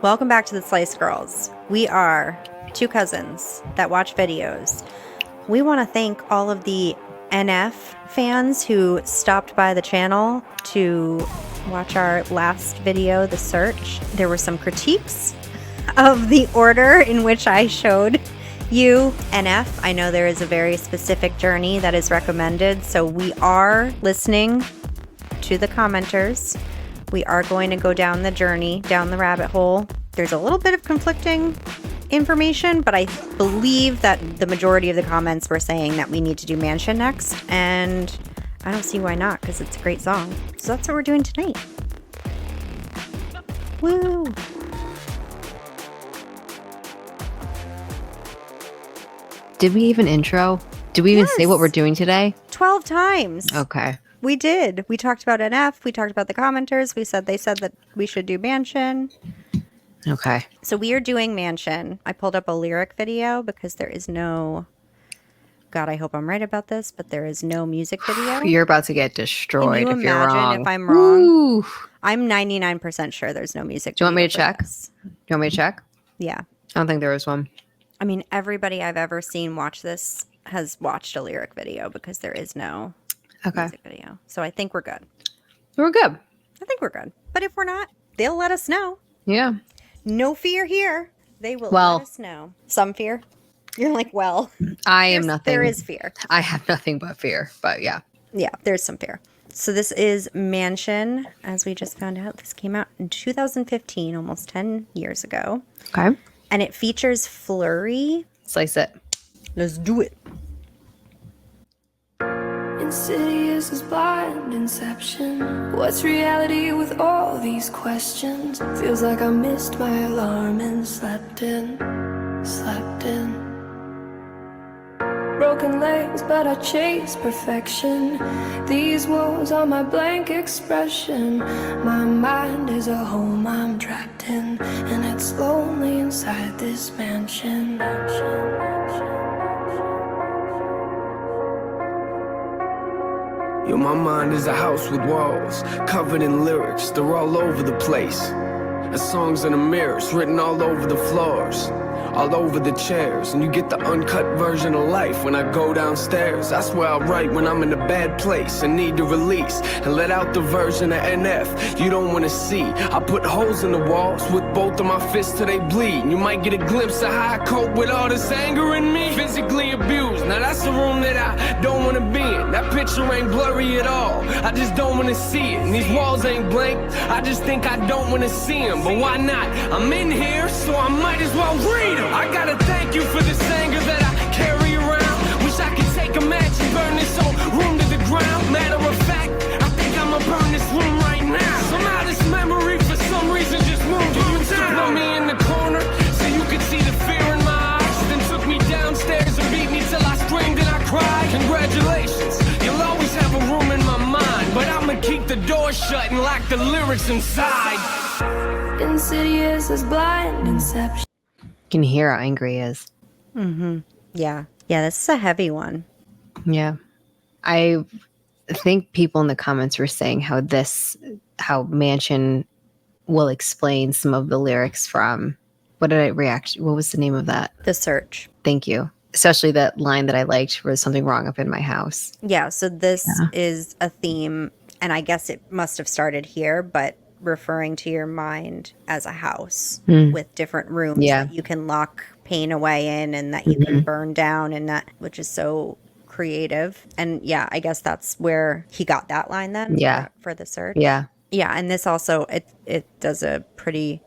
Welcome back to the Slice Girls. We are two cousins that watch videos. We want to thank all of the NF fans who stopped by the channel to watch our last video, The Search. There were some critiques of the order in which I showed you NF. I know there is a very specific journey that is recommended, so we are listening to the commenters. We are going to go down the journey, down the rabbit hole. There's a little bit of conflicting information, but I believe that the majority of the comments were saying that we need to do Mansion next, and I don't see why not, because it's a great song. So that's what we're doing tonight. Woo! Did we even intro? Did we even say what we're doing today? 12 times. Okay. We did. We talked about NF. We talked about the commenters. They said that we should do Mansion. Okay. So we are doing Mansion. I pulled up a lyric video because there is no... God, I hope I'm right about this, but there is no music video. You're about to get destroyed if you're wrong. Can you imagine if I'm wrong? Ooh. I'm 99% sure there's no music Do you video want me to for check? this. Do you want me to check? Yeah. I don't think there was one. I mean, everybody I've ever seen watch this has watched a lyric video because there is no music video. So I think we're good. We're good. I think we're good. But if we're not, they'll let us know. Yeah. No fear here. They will let us know. Some fear. You're like, I am nothing. There is fear. I have nothing but fear, but yeah. Yeah, there's some fear. So this is Mansion, as we just found out. This came out in 2015, almost 10 years ago. Okay. And it features Flurry. Slice it. Let's do it. Insidious is blind inception. What's reality with all these questions? Feels like I missed my alarm and slept in. Broken legs, but I chase perfection. These walls are my blank expression. My mind is a home I'm trapped in, and it's lonely inside this mansion. Yo, my mind is a house with walls, covered in lyrics, they're all over the place. And songs in the mirrors, written all over the floors, all over the chairs. And you get the uncut version of life when I go downstairs. That's where I write when I'm in a bad place and need to release, and let out the version of NF you don't want to see. I put holes in the walls with both of my fists till they bleed. You might get a glimpse of how I cope with all this anger in me. Physically abused, now that's the room that I don't want to be in. That picture ain't blurry at all, I just don't want to see it. And these walls ain't blank, I just think I don't want to see them. But why not? I'm in here, so I might as well read them. I gotta thank you for this anger that I carry around. Wish I could take a match and burn this whole room to the ground. Matter of fact, I think I'ma burn this room right now. Somehow this memory for some reason just moved you used to put me in the corner so you could see the fear in my eyes. Then took me downstairs and beat me till I screamed and I cried. Congratulations, you'll always have a room in my mind, but I'ma keep the door shut and lock the lyrics inside. Insidious is blind inception. You can hear how angry he is. Mm-hmm. Yeah. Yeah, this is a heavy one. Yeah. I think people in the comments were saying how Mansion will explain some of the lyrics from, what was the name of that? The Search. Thank you. Especially that line that I liked, was something wrong up in my house. Yeah, so this is a theme, and I guess it must have started here, but referring to your mind as a house with different rooms that you can lock pain away in and that you can burn down, and that, which is so creative. And yeah, I guess that's where he got that line then for The Search. Yeah. Yeah, and this also, it does a pretty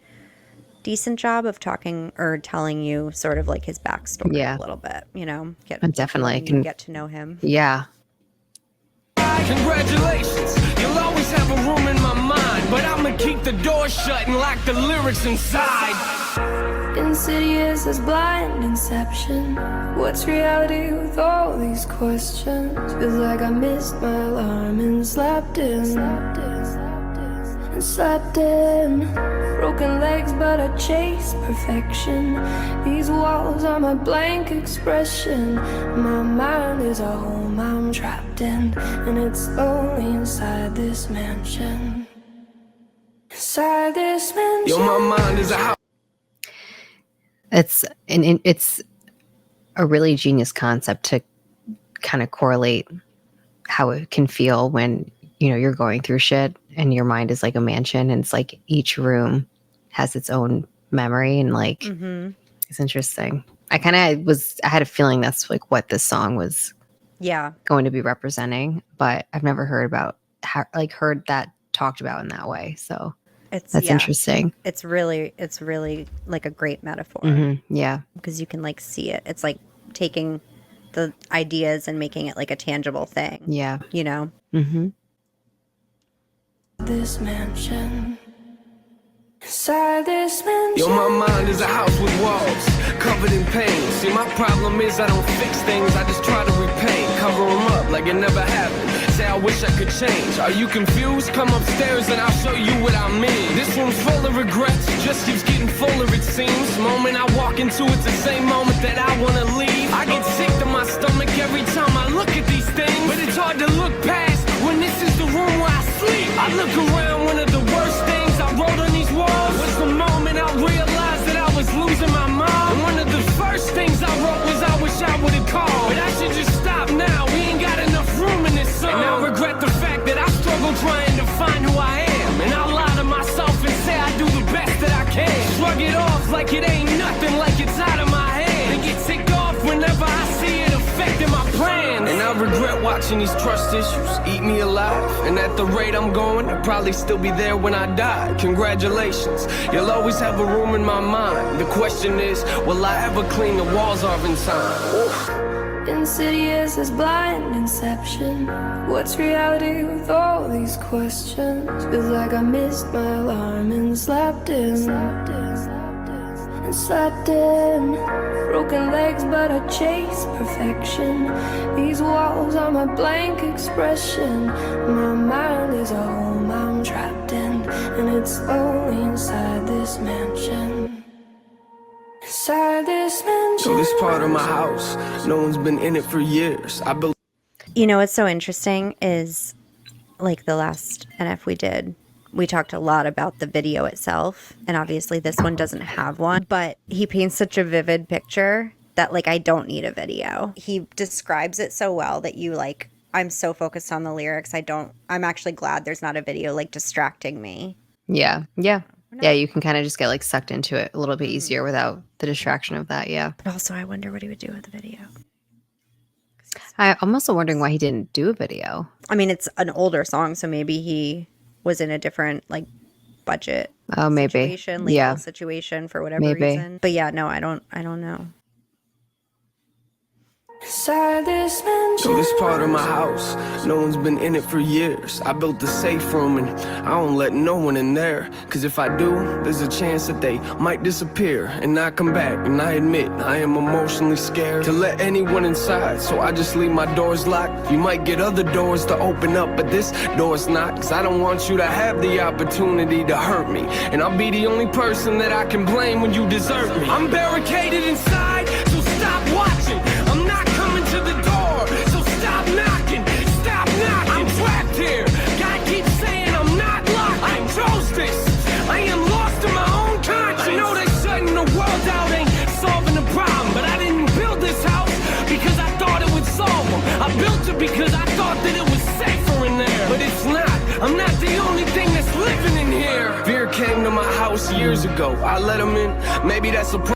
decent job of talking or telling you sort of like his backstory a little bit, you know, definitely get to know him. Yeah. Congratulations, you'll always have a room in my mind, but I'ma keep the door shut and lock the lyrics inside. Insidious is blind inception. What's reality with all these questions? Feels like I missed my alarm and slept in. Broken legs, but I chase perfection. These walls are my blank expression. My mind is a home I'm trapped in, and it's lonely inside this mansion. Inside this mansion. Yo, my mind is a house. It's a really genius concept to kind of correlate how it can feel when, you know, you're going through shit and your mind is like a mansion and it's like each room has its own memory and like it's interesting. I had a feeling that's like what this song was going to be representing, but I've never heard that talked about in that way. So that's interesting. It's really like a great metaphor. Yeah. Because you can like see it. It's like taking the ideas and making it like a tangible thing. Yeah. You know? This mansion. Inside this mansion. Yo, my mind is a house with walls covered in pain. See, my problem is I don't fix things, I just try to repaint. Cover them up like it never happened. Say I wish I could change. Are you confused? Come upstairs and I'll show you what I mean. This room's full of regrets, just keeps getting fuller it seems. Moment I walk into, it's the same moment that I wanna leave. I get sick to my stomach every time I look at these things, but it's hard to look past when this is the room where I sleep. I look around, one of the worst things I wrote on these walls was the moment I realized that I was losing my mom. And one of the first things I wrote was I wish I would've called, but I should just stop now, we ain't got enough room in this song. And I regret the fact that I struggle trying to find who I am, and I lie to myself and say I do the best that I can. Shrug it off like it ain't nothing, like it's out of my hand, and get ticked off whenever I see it affecting my plans. And I regret watching these trust issues eat me alive, and at the rate I'm going, I'll probably still be there when I die. Congratulations, you'll always have a room in my mind. The question is, will I ever clean the walls off in time? Oof. Insidious as blind inception. What's reality with all these questions? Feels like I missed my alarm and slept in. Broken legs, but I chase perfection. These walls are my blank expression. My mind is a home I'm trapped in, and it's only inside this mansion. Inside this mansion. So this part of my house, no one's been in it for years. I built. You know what's so interesting is like the last NF we did, we talked a lot about the video itself, and obviously this one doesn't have one, but he paints such a vivid picture that like I don't need a video. He describes it so well that you like, I'm so focused on the lyrics, I'm actually glad there's not a video like distracting me. Yeah. You can kind of just get like sucked into it a little bit easier without the distraction of that. Yeah. But also I wonder what he would do with the video. I'm also wondering why he didn't do a video. I mean, it's an older song, so maybe he was in a different like budget situation, legal situation for whatever reason. But yeah, no, I don't know. Inside this mansion. So this part of my house, no one's been in it for years. I built the safe room and I don't let no one in there, cause if I do, there's a chance that they might disappear and not come back. And I admit, I am emotionally scared to let anyone inside, so I just leave my doors locked. You might get other doors to open up, but this door's not, cause I don't want you to have the opportunity to hurt me, and I'll be the only person that I can blame when you desert me. I'm barricaded inside, so stop watching. I'm not coming to the door, so stop knocking. Stop knocking. I'm trapped here. God keeps saying I'm not locked. I chose this. I am lost in my own conscience. I know that shutting the world out ain't solving the problem, but I didn't build this house because I thought it would solve them. I built it because I thought that it was safer in there, but it's not. I'm not the only thing that's living in here. Fear came to my house years ago. I let him in. Maybe that's a problem.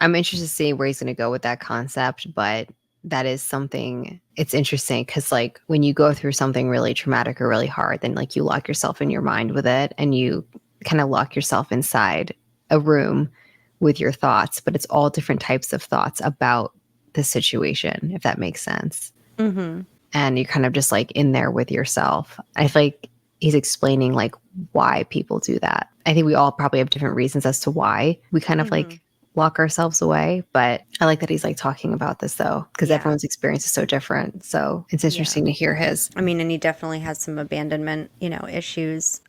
I'm interested to see where he's going to go with that concept, but that is something, it's interesting because like when you go through something really traumatic or really hard, then like you lock yourself in your mind with it and you kind of lock yourself inside a room with your thoughts, but it's all different types of thoughts about the situation, if that makes sense. Mm-hmm. And you're kind of just like in there with yourself. I feel like he's explaining like why people do that. I think we all probably have different reasons as to why we kind of like lock ourselves away, but I like that he's like talking about this though, because everyone's experience is so different. So it's interesting to hear his. I mean, and he definitely has some abandonment, issues.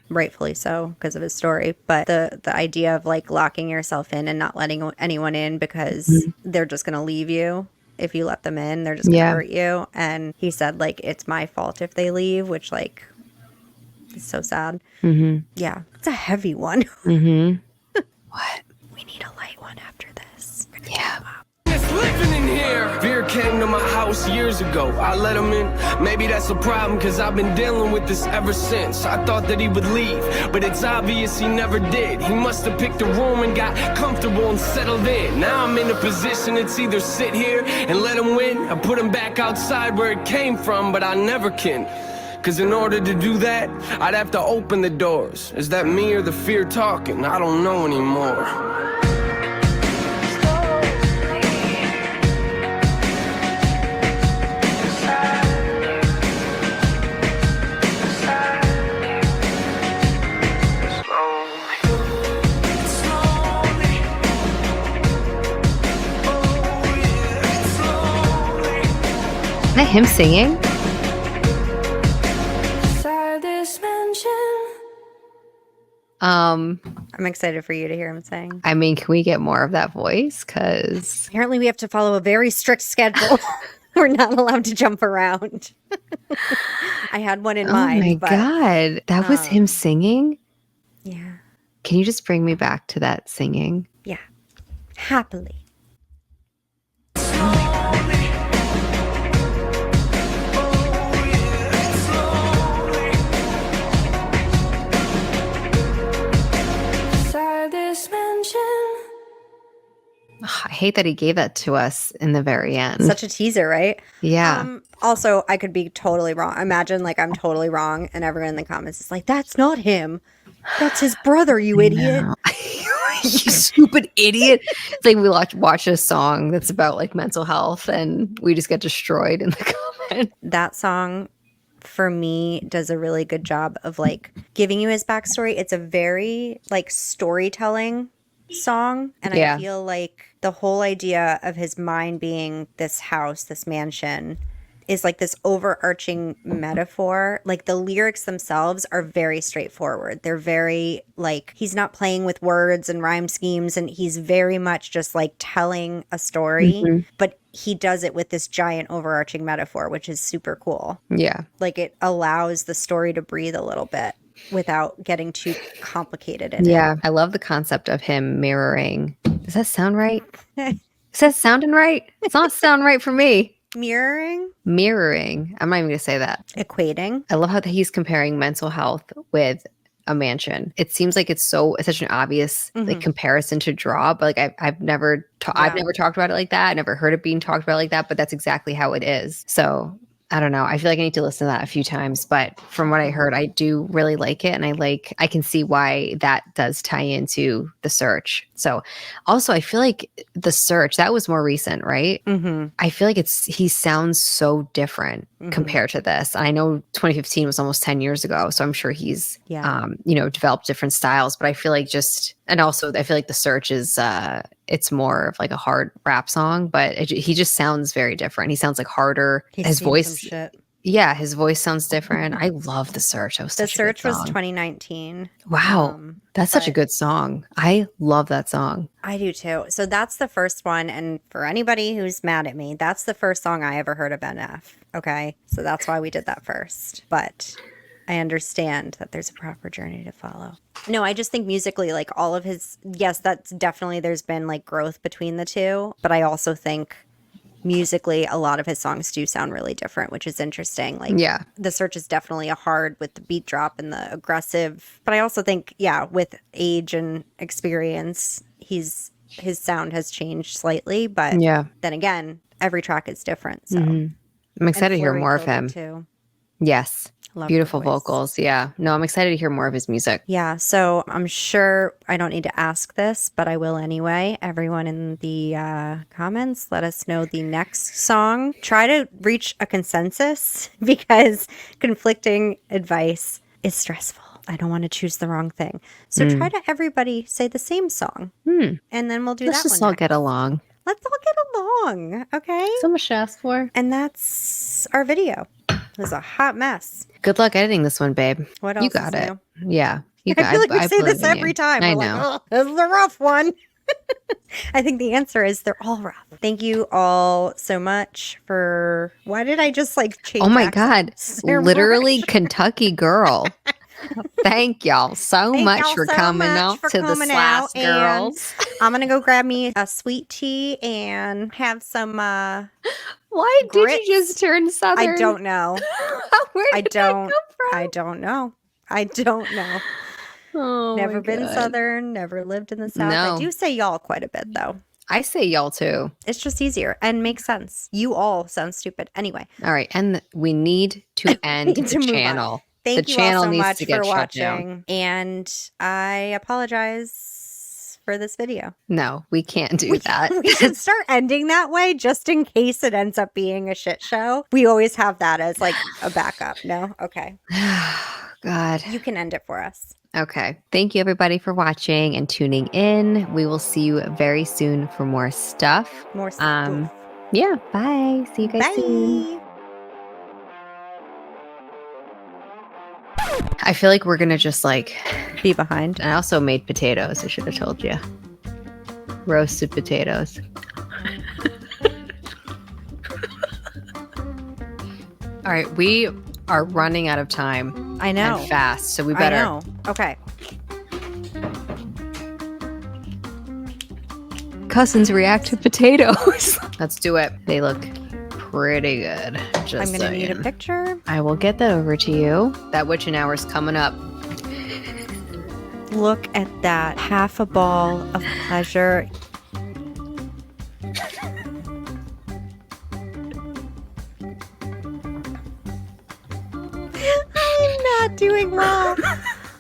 Rightfully so because of his story. But the idea of like locking yourself in and not letting anyone in because they're just going to leave you. If you let them in, they're just going to hurt you. And he said like, it's my fault if they leave, which like is so sad. Mm-hmm. Yeah. It's a heavy one. Mm-hmm. What? We need a light one after this. Yeah. It's living in here. Fear came to my house years ago. I let him in. Maybe that's a problem, cause I've been dealing with this ever since. I thought that he would leave, but it's obvious he never did. He must have picked a room and got comfortable and settled in. Now I'm in a position, it's either sit here and let him win, or put him back outside where it came from, but I never can. Cause in order to do that, I'd have to open the doors. Is that me or the fear talking? I don't know anymore. Is that him singing? Inside this mansion. Um, I'm excited for you to hear him sing. I mean, can we get more of that voice? Because Apparently, we have to follow a very strict schedule. We're not allowed to jump around. I had one in oh mind. my but, god, that was him singing. Yeah. Can you just bring me back to that singing? Yeah. Happily. Inside this mansion. Ugh, I hate that he gave that to us in the very end. Such a teaser, right? yeah. Also, I could be totally wrong. Imagine like I'm totally wrong, and everyone in the comments is like, "That's not him. That's his brother, you idiot." No. You stupid idiot. It's like we watch a song that's about like mental health and we just get destroyed in the comment. That song for me does a really good job of like giving you his backstory. It's a very like storytelling song, and Yeah. I feel like the whole idea of his mind being this house, this mansion, is like this overarching metaphor. Like the lyrics themselves are very straightforward. They're very like, he's not playing with words and rhyme schemes, and he's very much just like telling a story, but he does it with this giant overarching metaphor, which is super cool. Yeah. Like it allows the story to breathe a little bit without getting too complicated in Yeah. I love the concept of him mirroring. Does that sound right? Is that sounding right? It's not sounding right for me. it. Mirroring, Mirroring. I'm not even going to say that. equating. I love how he's comparing mental health with a mansion. It seems like it's such an obvious like comparison to draw, but like I've never talked about it like that. I never heard it being talked about like that, but that's exactly how it is. So I don't know. I feel like I need to listen to that a few times, but from what I heard, I do really like it. And I can see why that does tie into The Search. So also I feel like The Search, that was more recent, right? Mm-hmm. I feel like he sounds so different compared to this. I know 2015 was almost 10 years ago, so I'm sure he's, developed different styles, but I feel like and also I feel like The Search is, it's more of like a hard rap song, but he just sounds very different. He sounds like harder. His voice, yeah, his voice sounds different. I love The Search. That was The such Search a good was song. 2019. Wow. That's such a good song. I love that song. I do too. So that's the first one. And for anybody who's mad at me, that's the first song I ever heard of NF. Okay. So that's why we did that first. But I understand that there's a proper journey to follow. No, I just think musically, like all of his, yes, that's definitely, there's been like growth between the two. But I also think musically, a lot of his songs do sound really different, which is interesting. Like, Yeah. The Search is definitely a hard with the beat drop and the aggressive. But I also think, yeah, with age and experience, his sound has changed slightly. But Yeah. then again, every track is different. So I'm excited to hear Flurry more of killed it him. too. Yes. Love Beautiful her voice. vocals. Yeah. No, I'm excited to hear more of his music. Yeah, so I'm sure I don't need to ask this, but I will anyway. Everyone in the comments, let us know the next song. Try to reach a consensus because conflicting advice is stressful. I don't want to choose the wrong thing. So try to everybody say the same song. And then we'll do Let's that just one all next. get along. Let's all get along, okay? So much to ask for. And that's our video. It was a hot mess. Good luck editing this one, babe. What else You got is it. new? Yeah. You I got feel like we say believe this in you. every time. I We're know. like, oh, this is a rough one. I think the answer is they're all rough. Thank you all so much for. Why did I just like change? Oh my accents God. so Literally much? Kentucky girl. Thank y'all so Thank much y'all for so coming much out for to the coming out, Slash and Girls. I'm gonna go grab me a sweet tea and have some. Why did grits. you just turn southern? I don't know. Where I did that don't. come from? I don't know. I don't know. Oh, my Never been God. Southern. Never lived in the South. No. I do say y'all quite a bit though. I say y'all too. It's just easier and makes sense. You all sound stupid. Anyway, All right, and we need to end need the to move on. channel. thank The you all channel so needs much to get for shut down. watching. And I apologize for this video. No, we can't do that. We should start ending that way just in case it ends up being a shit show. We always have that as like a backup. No? Okay. God. You can end it for us. Okay. Thank you, everybody, for watching and tuning in. We will see you very soon for more stuff. More stuff. Yeah. Bye. See you guys soon. Bye. I feel like we're going to just like. Be behind. I also made potatoes. I should have told you. Roasted potatoes. All right. We are running out of time. I know. And fast. So we better. I know. Okay. Cousins react to potatoes. Let's do it. They look pretty good. Just I'm going to need a saying. picture. I will get that over to you. That witching hour's coming up. Look at that. Half a ball of pleasure. I'm not doing well.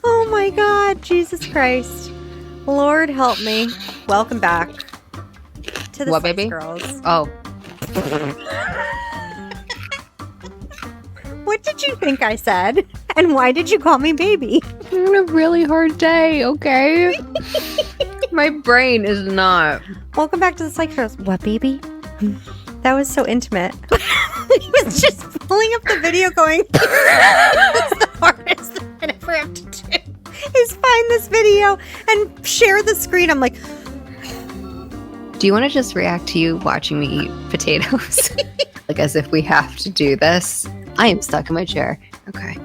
Oh my God. Jesus Christ. Lord help me. Welcome back to the What, Spice baby? Girls. Oh, What did you think I said? And why did you call me baby? I'm having a really hard day, okay? My brain is not. Welcome back to the Spice Girls. What, baby? That was so intimate. He was just pulling up the video going, that's the hardest thing I ever have to do is find this video and share the screen. I'm like, Do you want to just react to you watching me eat potatoes? Like as if we have to do this. I am stuck in my chair. Okay.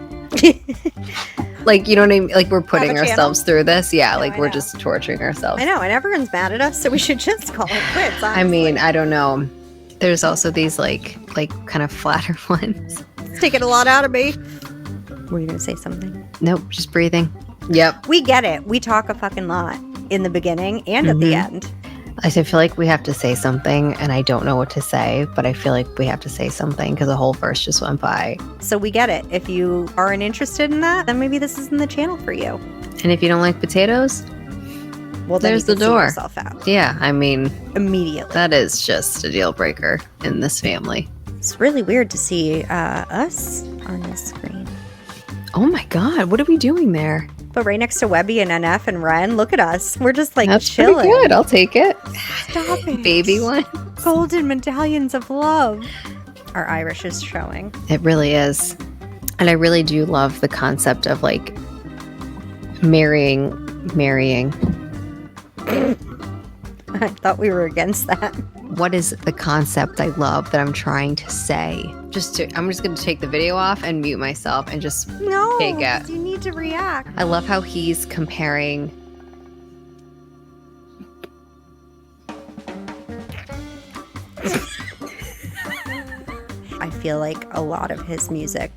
Like, you know what I mean? Like we're putting channel? ourselves through this. Yeah, No, like I we're know. just torturing ourselves. I know, and everyone's mad at us, so we should just call it quits. I mean, I don't know. There's also these like kind of flatter ones. it's taking a lot out of me. Were you going to say something? Nope, just breathing. Yep. We get it. We talk a fucking lot in the beginning and at the end. I feel like we have to say something, and I don't know what to say, but I feel like we have to say something because the whole verse just went by. So we get it. If you aren't interested in that, then maybe this isn't the channel for you. And if you don't like potatoes, Well, then There's you the can see door. yourself out yeah, I mean, immediately. that is just a deal breaker in this family. It's really weird to see us on this screen. Oh my God, what are we doing there? But right next to Webby and NF and Ren, look at us. We're just like That's chilling. pretty good. I'll take it. Stop it. Baby one. Golden medallions of love. Our Irish is showing. It really is. And I really do love the concept of like marrying. I thought we were against that. What is the concept I love that I'm trying to say? I'm just going to take the video off and mute myself and just No, take it. you need to react. I love how he's comparing. I feel like a lot of his musically,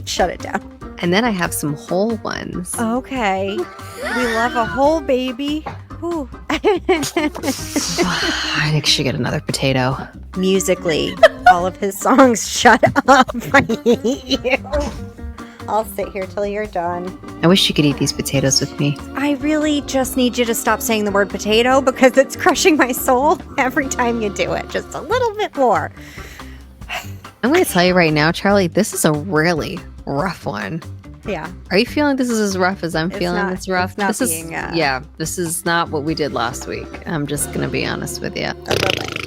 shut it down. And then I have some whole ones. Okay. We love a whole baby. Ooh. I should get another potato. Musically, all of his songs, shut up. I hate you. I'll sit here till you're done. I wish you could eat these potatoes with me. I really just need you to stop saying the word potato because it's crushing my soul every time you do it. Just a little bit more. I'm going to tell you right now, Charlie, this is a really rough one. Yeah. Are you feeling this is as rough as I'm It's feeling not- it's rough? it's not this being, is yeah, this is not what we did last week. I'm just going to be honest with you. A relay.